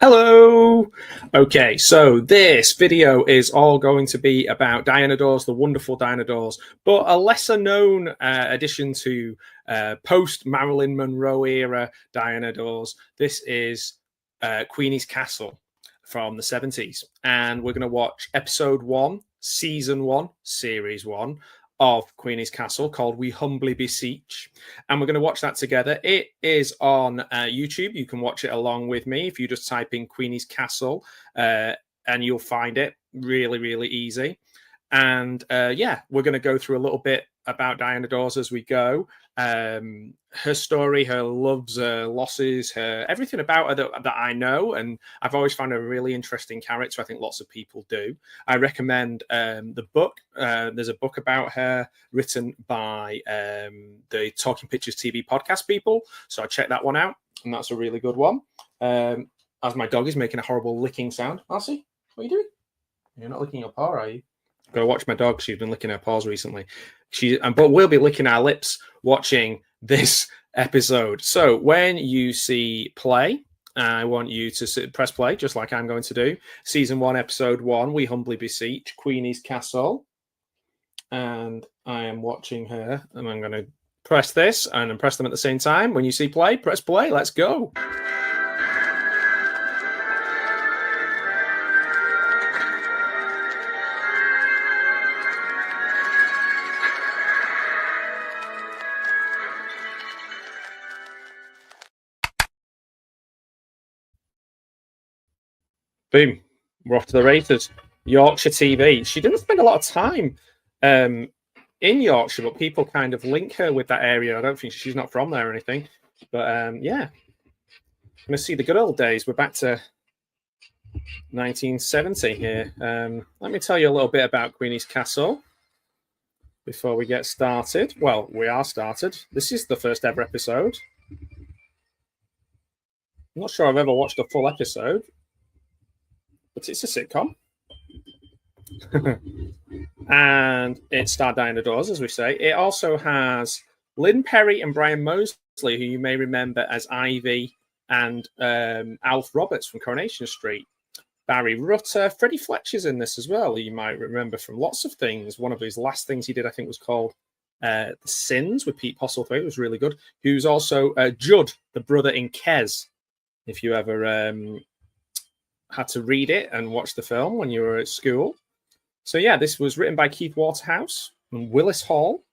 Hello! Okay, so this video is all going to be about Diana Dors, the wonderful Diana Dors, but a lesser known addition to post Marilyn Monroe era Diana Dors. This is Queenie's Castle from the 70s. And we're going to watch episode 1, season 1, series 1 of Queenie's Castle called We Humbly Beseech. And we're going to watch that together. It is on YouTube. You can watch it along with me if you just type in Queenie's Castle and you'll find it really, really easy. And yeah, we're going to go through a little bit about Diana Dors as we go. Her story, her loves, her losses, her everything about her that I know, and I've always found her a really interesting character. I think lots of people do. I recommend the book. There's a book about her written by the Talking Pictures TV podcast people, so I checked that one out, and that's a really good one. As my dog is making a horrible licking sound. Marcy, what are you doing? You're not licking your paw, are you? Got to watch my dog. She's been licking her paws recently. But we'll be licking our lips watching this episode. So when you see play, I want you to press play, just like I'm going to do. Season 1, episode 1, We Humbly Beseech, Queenie's Castle. And I am watching her, and I'm going to press this and press them at the same time. When you see play, press play. Let's go. Boom. We're off to the races. Yorkshire TV. She didn't spend a lot of time in Yorkshire, but people kind of link her with that area. I don't think she's not from there or anything. But yeah. I'm going to see the good old days. We're back to 1970 here. Let me tell you a little bit about Queenie's Castle before we get started. Well, we are started. This is the first ever episode. I'm not sure I've ever watched a full episode, but it's a sitcom. And it starred Diana Dors, as we say. It also has Lynn Perry and Brian Mosley, who you may remember as Ivy and Alf Roberts from Coronation Street. Barry Rutter, Freddie Fletcher's in this as well, who you might remember from lots of things. One of his last things he did, I think, was called The Sins with Pete Postlethwaite. It was really good. Who's also Judd, the brother in Kes, if you ever had to read it and watch the film when you were at school. So yeah, this was written by Keith Waterhouse and Willis Hall.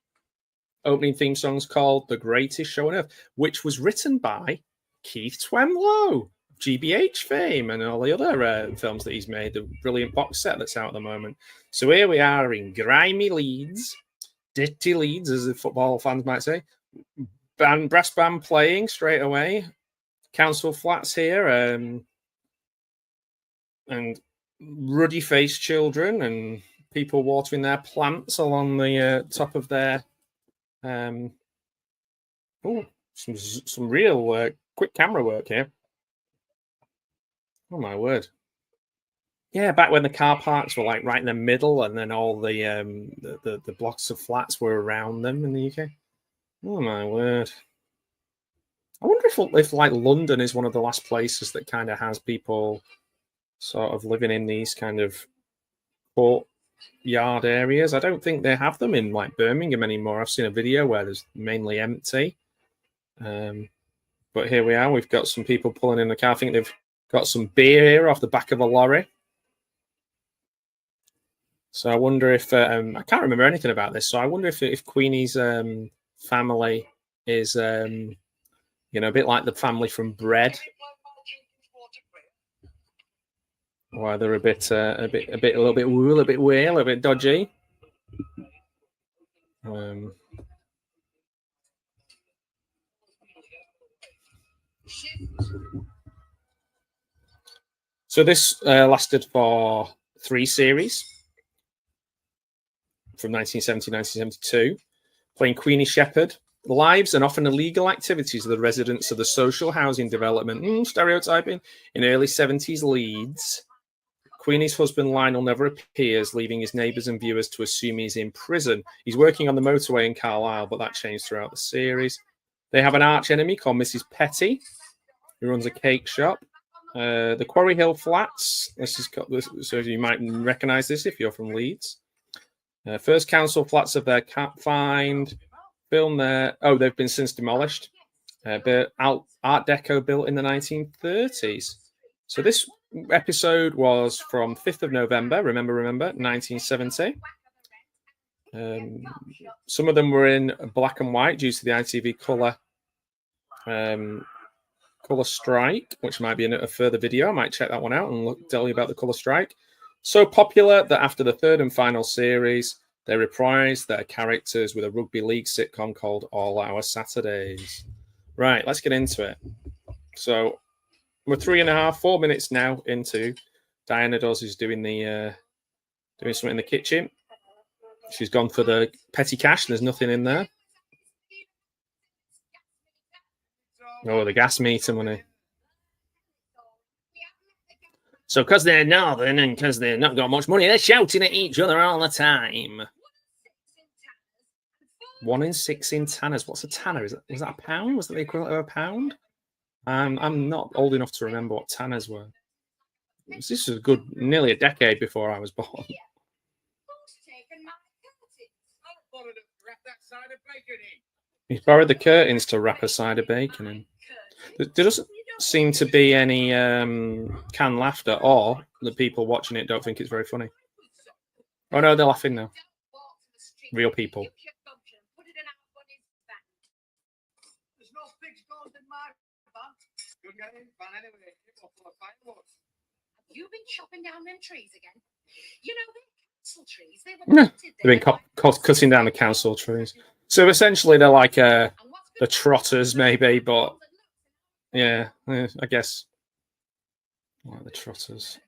Opening theme song's called The Greatest Show on Earth, which was written by Keith Twemlow, GBH fame, and all the other films that he's made, the brilliant box set that's out at the moment. So here we are in grimy Leeds, dirty Leeds, as the football fans might say. Brass band playing straight away. Council flats here, and ruddy-faced children and people watering their plants along the top of their some real quick camera work here. Oh my word. Yeah, back when the car parks were like right in the middle, and then all the blocks of flats were around them in the UK. Oh my word. I wonder if like London is one of the last places that kind of has people sort of living in these kind of courtyard areas. I don't think they have them in like Birmingham anymore. I've seen a video where there's mainly empty. But here we are. We've got some people pulling in the car. I think they've got some beer here off the back of a lorry. So I wonder if I can't remember anything about this. So I wonder if Queenie's family is a bit like the family from Bread. Or they're a little bit whale, a bit dodgy. So this lasted for 3 series from 1970 to 1972, playing Queenie Shepherd. The lives and often illegal activities of the residents of the social housing development, stereotyping, in early 70s Leeds. Queenie's husband Lionel never appears, leaving his neighbours and viewers to assume he's in prison. He's working on the motorway in Carlisle, but that changed throughout the series. They have an arch enemy called Mrs. Petty, who runs a cake shop. The Quarry Hill Flats. This is so you might recognise this if you're from Leeds. First council flats of their find. Film there. Oh, they've been since demolished. Art Deco built in the 1930s. So this episode was from 5th of November. Remember, 1970. Some of them were in black and white due to the ITV colour strike, which might be a further video. I might check that one out and tell you about the colour strike. So popular that after the third and final series, they reprised their characters with a rugby league sitcom called All Our Saturdays. Right, let's get into it. So we're 4 minutes now into Diana Dors is doing something in the kitchen. She's gone for the petty cash. There's nothing in there. Oh, the gas meter money. So because they're northern and because they've not got much money, they're shouting at each other all the time. 1 in 6 in tanners. What's a tanner? Was that a pound? Was that the equivalent of a pound? I'm not old enough to remember what tanners were. This was nearly a decade before I was born. He's borrowed the curtains to wrap a side of bacon in. There doesn't seem to be any canned laughter, or the people watching it don't think it's very funny. Oh no, they're laughing now. Real people. You've been chopping down them trees again. You know, the council trees, they were they've been cutting down the council trees. So essentially they're like the trotters maybe, but yeah, I guess like the trotters.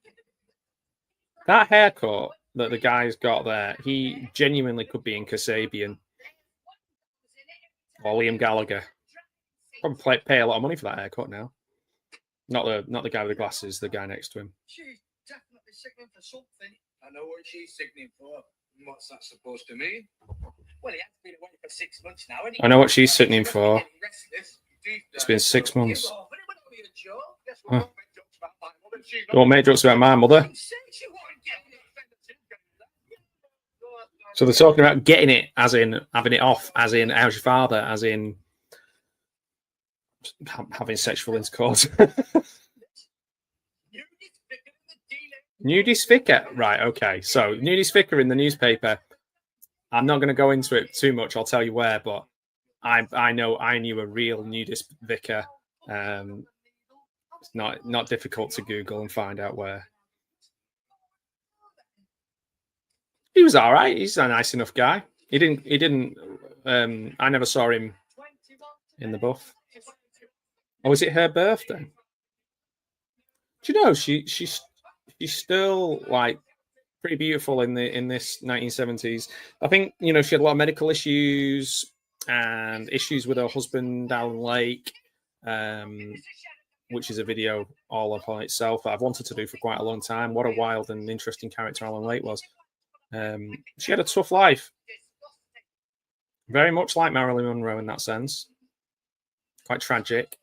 That haircut that the guy's got there, he genuinely could be in Kasabian or Liam Gallagher. Probably pay a lot of money for that haircut now. Not the guy with the glasses, the guy next to him. She's definitely sickening for something. I know what she's sickening for. What's that supposed to mean? Well, he has been away for 6 months now. I know what she's sickening for. It's been 6 months. Don't make jokes about my mother. So they're talking about getting it, as in having it off, as in how's your father, as in having sexual intercourse. Nudist vicar, right? Okay, so nudist vicar in the newspaper. I'm not going to go into it too much. I'll tell you where, but I knew a real nudist vicar. It's not difficult to Google and find out where. He was all right. He's a nice enough guy. He didn't. I never saw him in the buff. Oh, is it her birthday? Do you know she's still like pretty beautiful in this 1970s. I think she had a lot of medical issues and issues with her husband Alan Lake, which is a video all upon itself that I've wanted to do for quite a long time. What a wild and interesting character Alan Lake was. She had a tough life, very much like Marilyn Monroe in that sense. Quite tragic.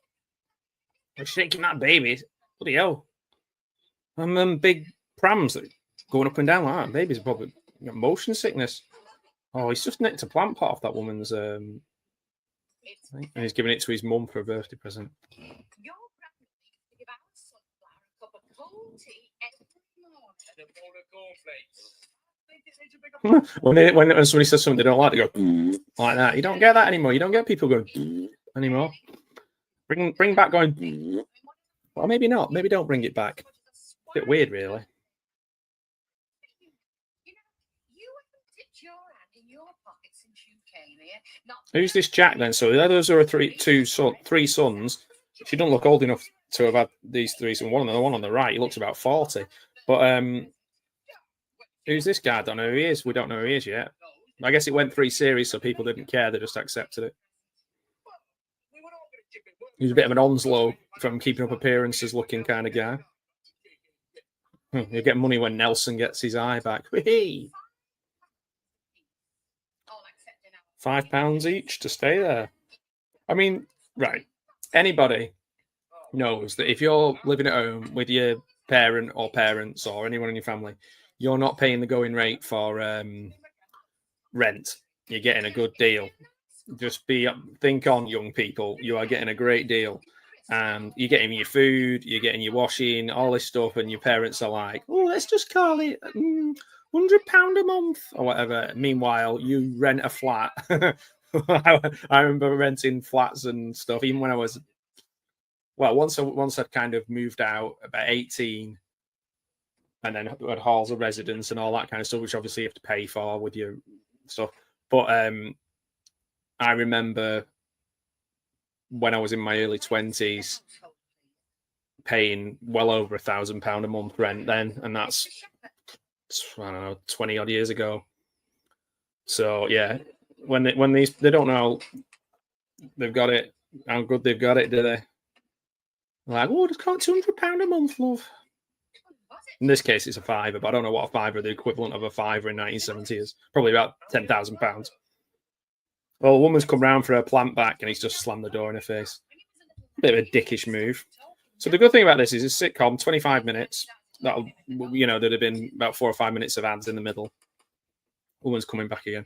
She's shaking that baby. Bloody hell. Big prams that going up and down like that. Baby's probably got motion sickness. Oh, he's just nicked a plant pot off that woman's. And he's giving it to his mum for a birthday present. when somebody says something they don't like, they go like that. You don't get that anymore. You don't get people going anymore. Bring back going. Well, maybe not. Maybe don't bring it back. A bit weird, really. Who's this Jack then? So those are three sons. She doesn't look old enough to have had these three. And the one on the right, he looks about 40. But who's this guy? I don't know who he is. We don't know who he is yet. I guess it went 3 series, so people didn't care. They just accepted it. He was a bit of an Onslow from Keeping Up Appearances looking kind of guy. You get money when Nelson gets his eye back. Hey. £5 each to stay there. I mean, right. Anybody knows that if you're living at home with your parent or parents or anyone in your family, you're not paying the going rate for rent. You're getting a good deal. Just think on, young people. You are getting a great deal. And you're getting your food, you're getting your washing, all this stuff, and your parents are like, "Oh, let's just call it £100 a month or whatever." Meanwhile, you rent a flat. I remember renting flats and stuff, even when I was once I'd kind of moved out about 18, and then had halls of residence and all that kind of stuff, which obviously you have to pay for with your stuff. But I remember when I was in my early 20s paying well over £1,000 a month rent then, and that's, I don't know, 20 odd years ago. So yeah, when they don't know they've got it, how good they've got it, do they? Like, oh, just can't £200 a month, love. In this case, it's a fiver, but I don't know what a fiver, the equivalent of a fiver in 1970 is. Probably about £10,000. Well, a woman's come round for her plant back, and he's just slammed the door in her face. Bit of a dickish move. So the good thing about this is it's a sitcom, 25 minutes. That'll, there'd have been about 4 or 5 minutes of ads in the middle. Woman's coming back again.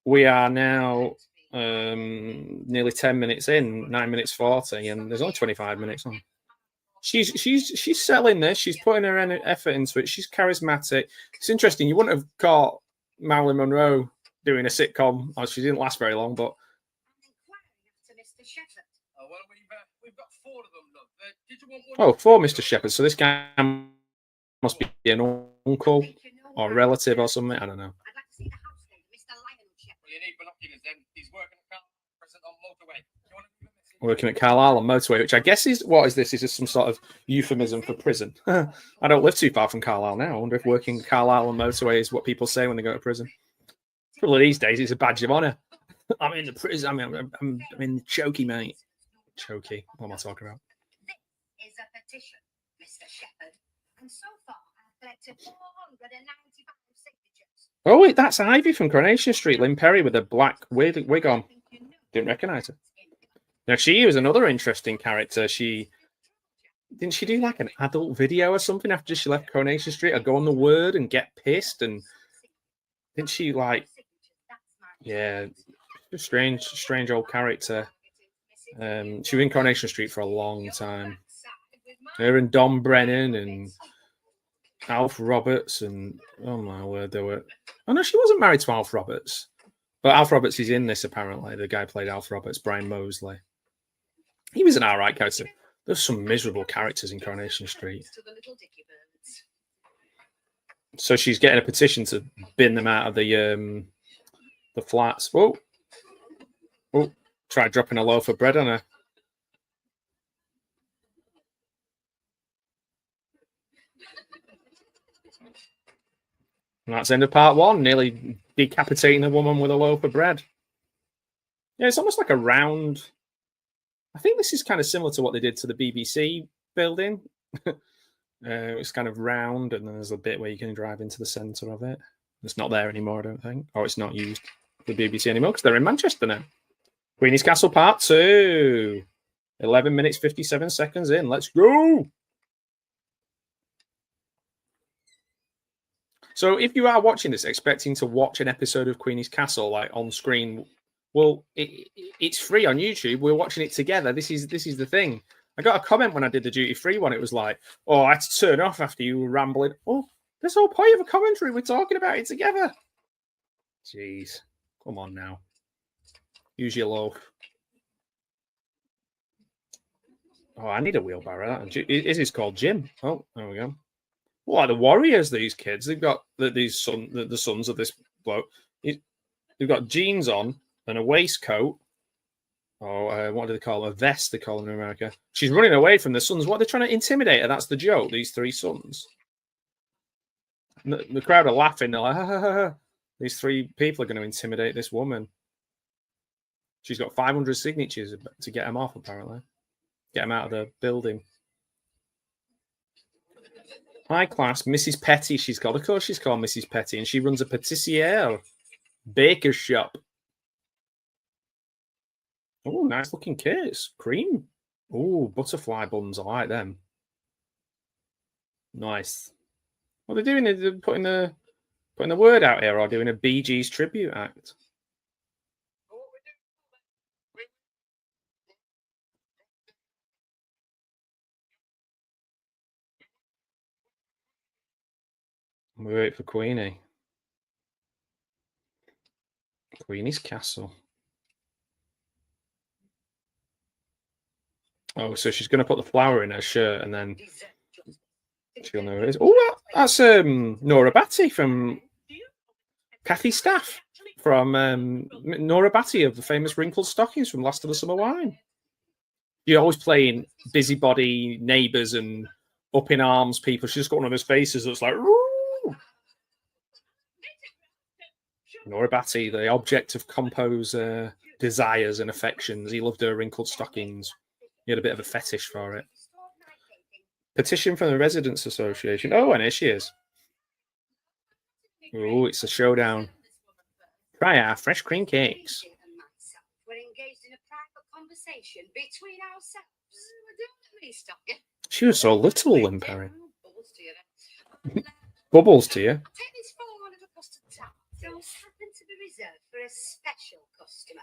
We are now nearly 10 minutes in, 9 minutes 40, and there's only 25 minutes on. She's selling this. She's putting her effort into it. She's charismatic. It's interesting. You wouldn't have caught Marilyn Monroe doing a sitcom. Oh, she didn't last very long, but. We've got 4 of them, love. Did you want one? Oh, 4 Mr. Shepherd. So this guy must be an uncle or relative or something. I don't know. I'd like to see the house name, Mr. Lionel Shepherd. Well, you need binoculars then. He's working at Carlisle on motorway. Working at Carlisle on motorway, which I guess is, what is this? Is this some sort of euphemism for prison? I don't live too far from Carlisle now. I wonder if working Carlisle on motorway is what people say when they go to prison. Probably these days it's a badge of honour. I'm in the prison. I'm in the chokey, mate. Chokey. What am I talking about? This is a petition, Mr. Shepherd, and so far I've collected 495 signatures. Oh wait, that's Ivy from Coronation Street, Lynn Perry with a black wig on. Didn't recognise her. Now she was another interesting character. Didn't she do like an adult video or something after she left Coronation Street, or go on the Word and get pissed? And didn't she strange old character. She was in Coronation Street for a long time. Her and Don Brennan and Alf Roberts and oh my word, they were. Oh no, she wasn't married to Alf Roberts, but Alf Roberts is in this apparently. The guy played Alf Roberts, Brian Mosley. He was an alright character. There's some miserable characters in Coronation Street. So she's getting a petition to bin them out of the flats. Whoa. Try dropping a loaf of bread on her. And that's the end of part 1. Nearly decapitating a woman with a loaf of bread. Yeah, it's almost like a round. I think this is kind of similar to what they did to the BBC building. It's kind of round, and then there's a bit where you can drive into the centre of it. It's not there anymore, I don't think. Or it's not used for the BBC anymore because they're in Manchester now. Queenie's Castle Part 2. 11 minutes, 57 seconds in. Let's go! So if you are watching this expecting to watch an episode of Queenie's Castle like on screen, well, it's free on YouTube. We're watching it together. This is the thing. I got a comment when I did the duty-free one. It was like, oh, I had to turn off after you were rambling. Oh, there's the whole point of a commentary. We're talking about it together. Jeez. Come on now. Use your loaf. Oh, I need a wheelbarrow. Is this called Jim? Oh, there we go. Well, like the Warriors, these kids. They've got the sons of this bloke. They've got jeans on and a waistcoat. Or what do they call them? A vest, they call them in America. She's running away from the sons. What are they trying to intimidate her? That's the joke, these 3 sons. The crowd are laughing. They're like, ha, ha, ha, ha. These 3 people are going to intimidate this woman. She's got 500 signatures to get them off, apparently. Get them out of the building. High class, Mrs. Petty, she's called. Of course she's called Mrs. Petty, and she runs a pâtissière, baker's shop. Oh, nice looking case. Cream. Oh, butterfly buns. I like them. Nice. What are they doing? They're putting the word out here, or doing a Bee Gees tribute act. We wait for Queenie. Queenie's Castle. Oh, so she's going to put the flower in her shirt, and then she'll know who it is. Oh, that's Nora Batty from Kathy Staff from Nora Batty of the famous Wrinkled Stockings from Last of the Summer Wine. You're always playing busybody neighbours and up in arms people. She's just got one of those faces that's like, "Ooh." Nora Batty, the object of Compo's desires and affections. He loved her wrinkled stockings. He had a bit of a fetish for it. Petition from the Residents Association. Oh, and here she is. Oh, it's a showdown. Try our fresh cream cakes. We're engaged in a private conversation between ourselves. She was so little, Lynn Perry. Bubbles to you. Take this 400 custard tart. Those happen to be reserved for a special customer.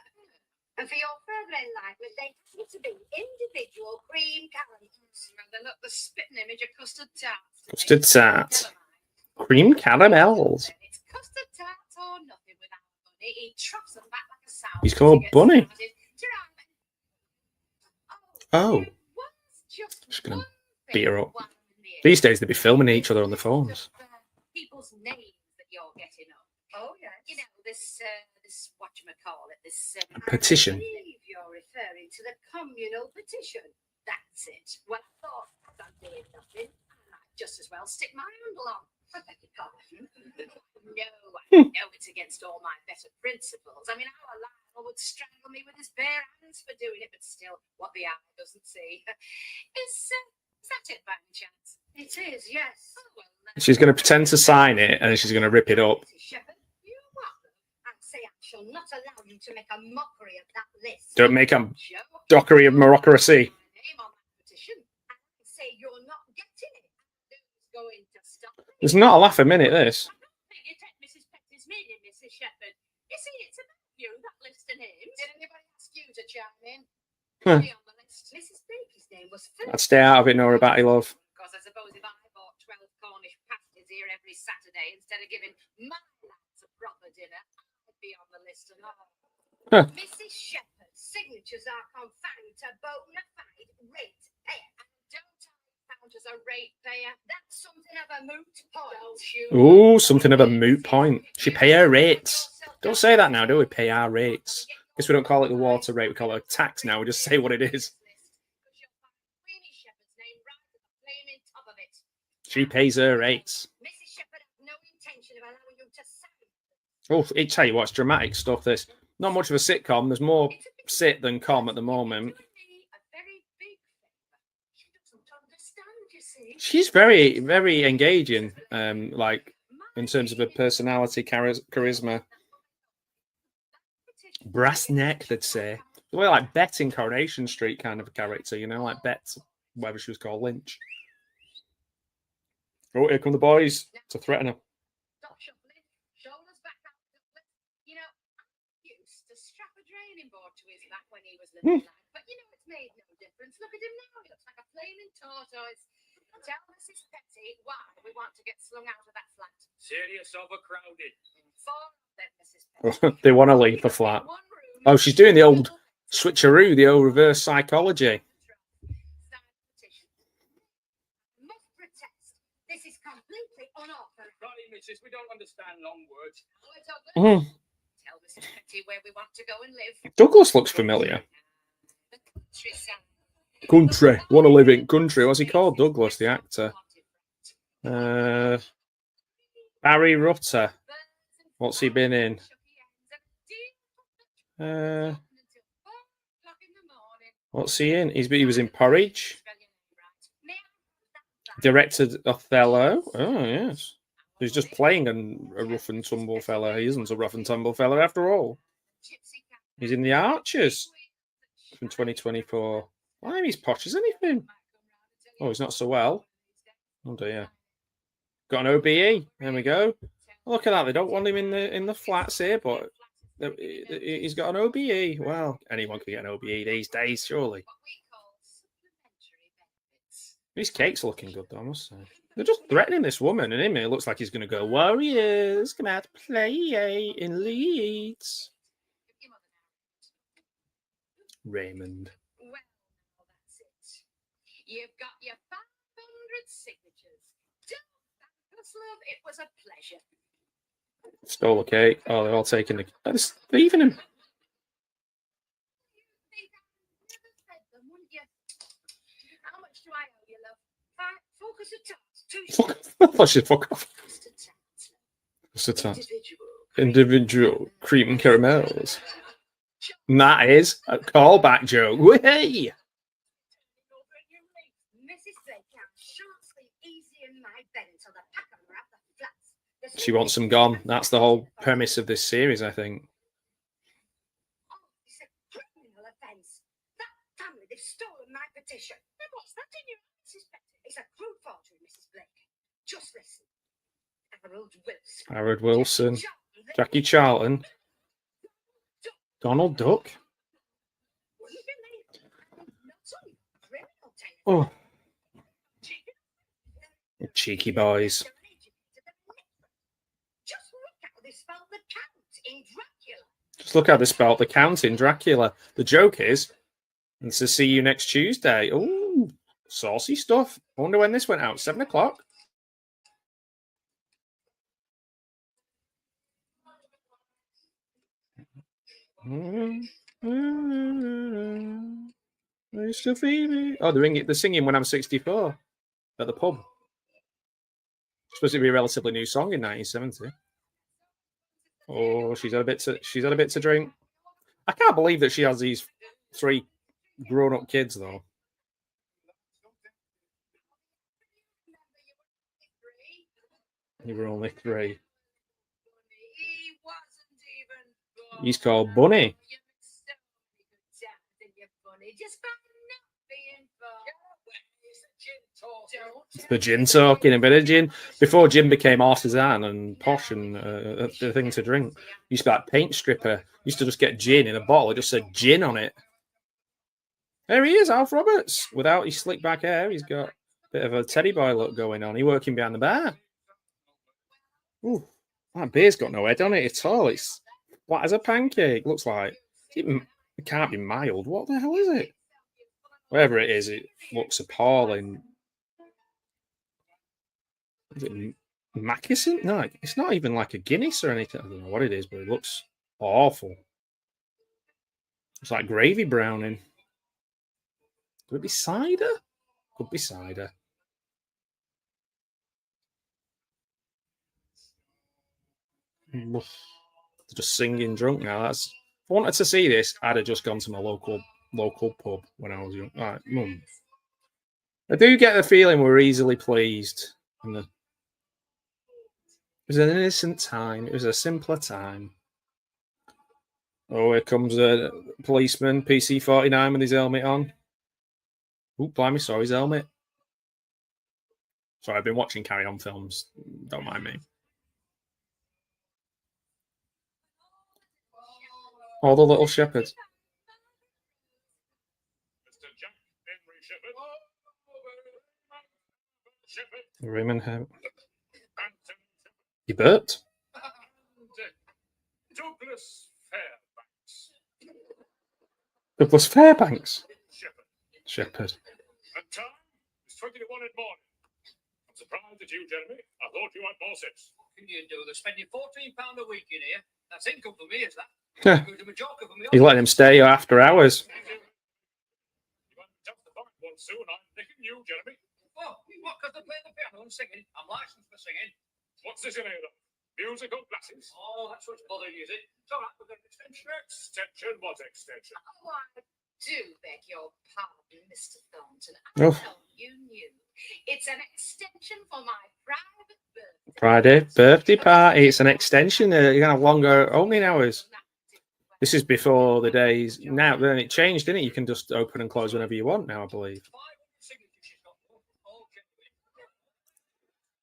And for your further enlightenment, they happen to be individual cream caramels. They look the spitting image of custard tarts. Custard tart. Cream caramels. It's custard tarts or nothing without Bunny. He troughs them back like a sow. He's called Bunny. Oh. She's going to beat her up. These days, they'd be filming each other on the phones. People's names that you're getting up. Oh, yeah. You know, this whatchamacallit, this... petition. I believe you're referring to the communal petition. That's it. Well, I thought, as I'm doing nothing, I might just as well stick my handle on. I beg your pardon. No, I know it's against all my better principles. I mean, our Lionel would strangle me with his bare hands for doing it, but still, what the eye doesn't see. Is that it by any chance? It is, yes. Oh, well, She's going to pretend to sign it, and then she's going to rip it up. Shepherd, you what? I say I shall not allow you to make a mockery of that list. Don't make a dockery of Morocracy. Name on that petition. I say you're not getting it. Who's going to stop me? There's not a laugh a minute, this. I don't think you take Mrs. Petty's meaning, Mrs. Shepherd. You see, it's about you, that list of names. Did anybody ask you to chime in? Huh. Be on the list. Mrs. Baker's name was I'd stay out of it, Nora Batty, love. Because I suppose if I bought 12 Cornish pasties here every Saturday instead of giving my lads a proper dinner, I'd be on the list and all. Huh. Mrs. Shepherd's signatures are confined to bona fide rate payer. And don't I count as a rate payer? That's something of a moot point. Ooh, something of a moot point. She pay her rates. Don't say that now, do we? Pay our rates. Guess we don't call it the water rate, we call it a tax now. We just say what it is. She pays her rates. Mrs. Shepherd has no intention of allowing you to sign. Oh, I tell you what, it's dramatic stuff, this. Not much of a sitcom. There's more sit than com at the moment. She's very, very engaging, like, in terms of her personality, charisma. Brass neck, they'd say. Well, like Bet in Coronation Street kind of a character, you know, like Bet, whatever she was called, Lynch. Oh, here come the boys to threaten her. Stop shuffling, shoulders back up. You know, I used to strap a draining board to his back when he was little, but you know, it's made no difference. Look at him now, he looks like a flaming tortoise. Tell Mrs. Petty why we want to get slung out of that flat. Serious overcrowded. They want to leave the flat. Oh, she's doing the old switcheroo, the old reverse psychology. This is completely unauthorized. Sorry, missus, we don't understand long words. Tell Mrs. Petty where we want to go and live. Douglas looks familiar. The countryside. Country. Want to live in country. What's he called? Douglas, the actor. Barry Rutter. What's he been in? What's he in? He was in Porridge. Directed Othello. Oh, yes. He's just playing a rough and tumble fella. He isn't a rough and tumble fella after all. He's in The Archers from 2024. Why he's posh as anything? Oh, he's not so well. Oh dear. Got an OBE. There we go. Look at that. They don't want him in the flats here, but he's got an OBE. Well, anyone can get an OBE these days, surely. These cakes are looking good, though, I must say. They're just threatening this woman, and him. It looks like he's going to go, Warriors, come out to play in Leeds. Raymond. Well, that's it. You've got your 500 signatures. Don't us, love. It was a pleasure. Stole the cake. Oh, they're all taking the. Oh, they're thieving him. You think I never fed them, wouldn't you? How much do I owe you, love? 5 focus of tarts. 2 Fuck. I should fuck off. Just a tart. Individual cream and caramels. And that is a callback joke. Hey! Mrs. Blake can't sleep easy in my bed until the pack of her at the flats. She wants them gone. That's the whole premise of this series, I think. Oh, it's a criminal offence. That family, they've stolen my petition. Then what's that in your eyes, Inspector? It's a crude forgery, Mrs. Blake. Just listen. Harold Wilson, Jackie Charlton, Donald Duck. Oh, cheeky boys. Just look how they spelled the Count in Dracula. Just look how they spelled the Count in Dracula. The joke is, and to see you next Tuesday. Oh, saucy stuff. I wonder when this went out. 7 o'clock. Mr. Phoebe. Oh, they're singing When I'm 64 at the pub. It's supposed to be a relatively new song in 1970. Oh, she's had a bit to drink. I can't believe that she has these 3 grown-up kids, though. You were only 3. He's called Bunny. It's the gin talking, a bit of gin. Before gin became artisan and posh and the thing to drink, used to be like paint stripper. Used to just get gin in a bottle. It just said gin on it. There he is, Alf Roberts. Without his slick back hair, he's got a bit of a teddy boy look going on. He's working behind the bar. Ooh, that beer's got no head on it at all. It's flat as a pancake. Looks like it can't be mild. What the hell is it? Whatever it is, it looks appalling. Is it Mackinson? No, it's not even like a Guinness or anything. I don't know what it is, but it looks awful. It's like gravy browning. Could it be cider? Could be cider. Just singing drunk now. If I wanted to see this, I'd have just gone to my local pub when I was young. All right, Mum. I do get the feeling we're easily pleased. It was an innocent time. It was a simpler time. Oh, here comes a policeman, PC-49 with his helmet on. Oh, blimey, saw his helmet. Sorry, I've been watching Carry On films. Don't mind me. All the little shepherds. Raymond Howe. You burped? Douglas Fairbanks. Shepherd. And time is 20 to 1 in the morning. I'm surprised at you, Jeremy. I thought you had more sense. What can you do? They're spending £14 a week in here. That's income for me, is that? He's letting him stay after hours. You won't justify one soon. I'm nicking you, Jeremy. Oh, what? Because they're playing the piano and singing. I'm licensed for singing. What's this in here, though? Musical glasses? Oh, that's what's bothering you, is it? It's all right, we've got an extension. Extension? What extension? Oh, I do beg your pardon, Mr. Thornton. Oh. I thought you knew. It's an extension for my private birthday. Friday birthday party. It's an extension. You're going to have longer opening hours. This is before the days. Now, then it changed, didn't it? You can just open and close whenever you want now, I believe.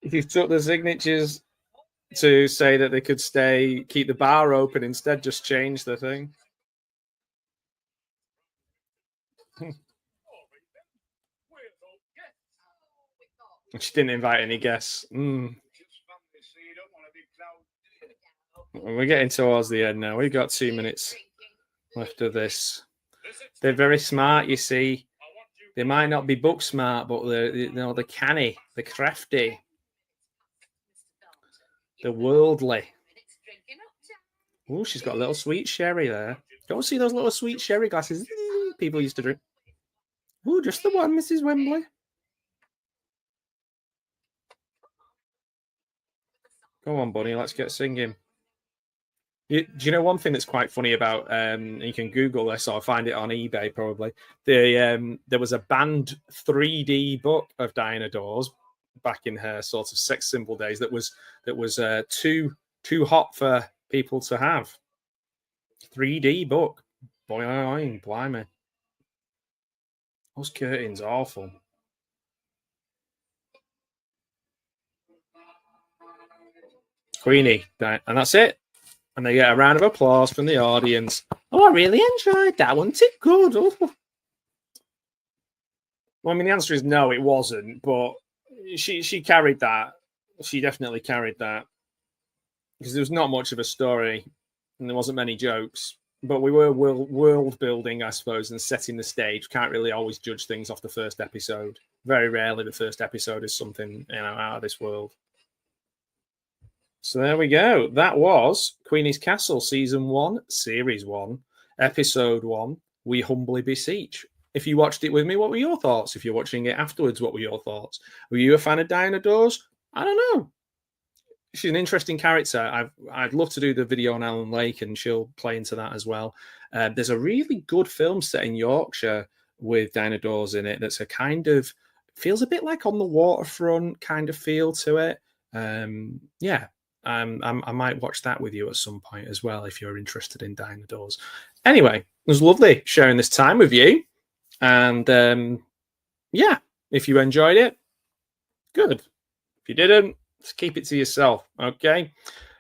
If you took the signatures to say that they could stay, keep the bar open, instead just change the thing. She didn't invite any guests. We're getting towards the end now. We've got 2 minutes left of this. They're very smart, you see. They might not be book smart, but they're canny, they're crafty, they're worldly. Oh, she's got a little sweet sherry there. Don't see those little sweet sherry glasses people used to drink. Oh, just the one, Mrs. Wembley. Go on, Bunny, let's get singing. Do you know one thing that's quite funny about, you can Google this or find it on eBay probably, there was a banned 3D book of Diana Dors back in her sort of sex symbol days that was too hot for people to have. 3D book. Boing, blimey. Those curtains awful. Queenie, and that's it. And they get a round of applause from the audience. Oh, I really enjoyed that. Wasn't it good? Oh. Well, I mean, the answer is no, it wasn't. But she carried that. She definitely carried that. Because there was not much of a story. And there wasn't many jokes. But we were world building, I suppose, and setting the stage. Can't really always judge things off the first episode. Very rarely the first episode is something, out of this world. So there we go. That was Queenie's Castle, Season 1, Series 1, Episode 1, We Humbly Beseech. If you watched it with me, what were your thoughts? If you're watching it afterwards, what were your thoughts? Were you a fan of Diana Dors? I don't know. She's an interesting character. I'd love to do the video on Alan Lake, and she'll play into that as well. There's a really good film set in Yorkshire with Diana Dors in it that's a kind of, feels a bit like On the Waterfront kind of feel to it. Yeah. I might watch that with you at some point as well if you're interested in Diana Dors. Anyway, it was lovely sharing this time with you. And yeah, if you enjoyed it, good. If you didn't, just keep it to yourself, okay?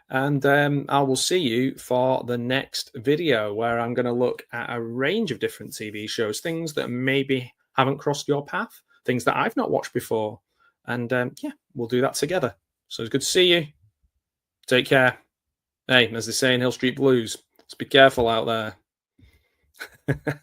And I will see you for the next video where I'm going to look at a range of different TV shows, things that maybe haven't crossed your path, things that I've not watched before. And yeah, we'll do that together. So it's good to see you. Take care. Hey, as they say in Hill Street Blues, just be careful out there.